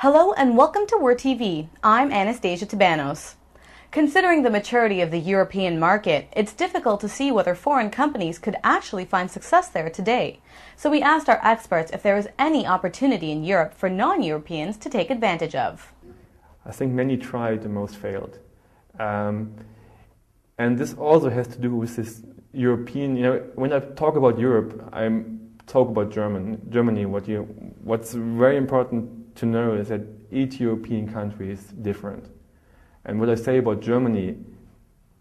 Hello and welcome to WHIR TV. I'm Anastasia Tabanos. Considering the maturity of the European market, it's difficult to see whether foreign companies could actually find success there today. So we asked our experts if there is any opportunity in Europe for non-Europeans to take advantage of. I think many tried and most failed. And this also has to do with this European, when I talk about Europe, I talk about Germany. What's very important to know is that each European country is different. And what I say about Germany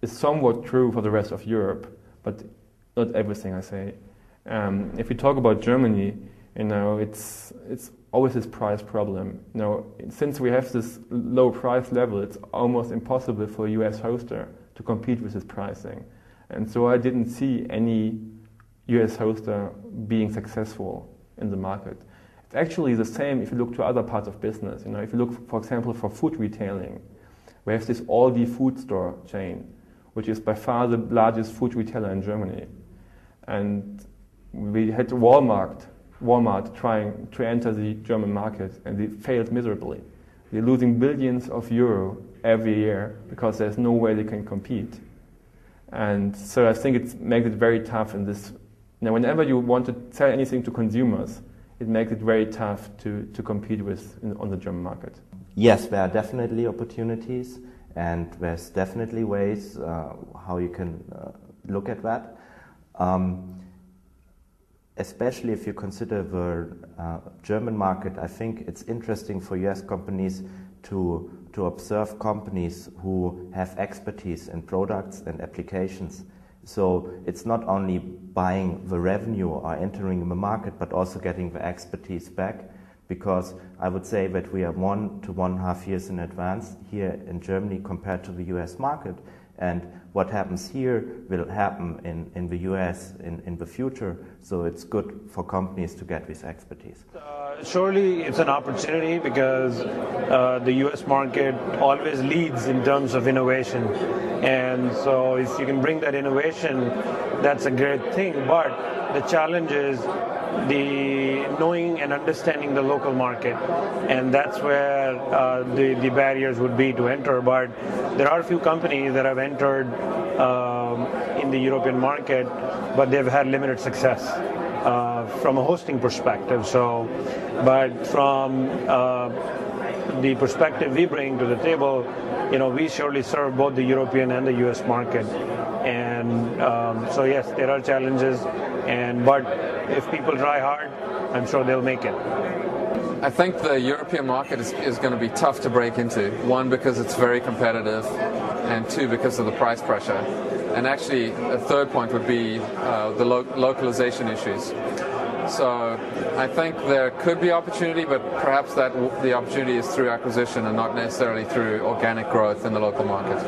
is somewhat true for the rest of Europe, but not everything I say. If we talk about Germany, it's always this price problem. Since we have this low price level, it's almost impossible for a US hoster to compete with this pricing. And so I didn't see any US hoster being successful in the market. It's actually the same if you look to other parts of business. If you look, for example, for food retailing, we have this Aldi food store chain, which is by far the largest food retailer in Germany. And we had Walmart trying to enter the German market, and they failed miserably. They're losing billions of euro every year because there's no way they can compete. And so I think it makes it very tough in this. Whenever you want to sell anything to consumers, it makes it very tough to compete on the German market. Yes, there are definitely opportunities, and there's definitely ways how you can look at that. Especially if you consider the German market, I think it's interesting for US companies to observe companies who have expertise in products and applications. So it's not only buying the revenue or entering the market, but also getting the expertise back, because I would say that we are 1 to 1.5 years in advance here in Germany compared to the US market. And what happens here will happen in the US in the future, so it's good for companies to get this expertise. Surely it's an opportunity because the US market always leads in terms of innovation. And so if you can bring that innovation, that's a great thing. But the challenge is the knowing and understanding the local market, and that's where the barriers would be to enter. But there are a few companies that have entered in the European market, but they've had limited success from a hosting perspective. But from the perspective we bring to the table, we surely serve both the European and the US market. And so yes, there are challenges, but if people try hard, I'm sure they'll make it. I think the European market is going to be tough to break into. One, because it's very competitive, and two, because of the price pressure. And actually, a third point would be the localization issues. So I think there could be opportunity, but perhaps the opportunity is through acquisition and not necessarily through organic growth in the local market.